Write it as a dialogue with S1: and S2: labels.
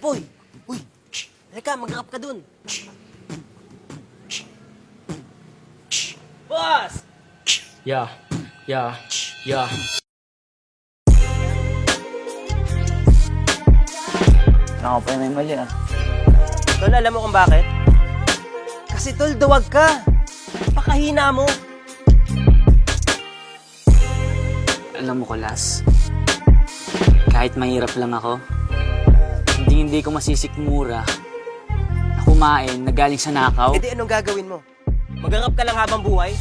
S1: Poy! Uy! Teka, mag-rap ka dun. Boss!
S2: Yeah.
S3: Ako pa may mali ah.
S1: Tol, alam mo kung bakit? Kasi tol, duwag ka. Pakahina mo.
S3: Alam mo ko, Las. Kahit mahirap lang ako, hindi ko masisikmura na kumain na galing sa nakaw.
S1: E di anong gagawin mo? Mag-rap ka lang habang buhay?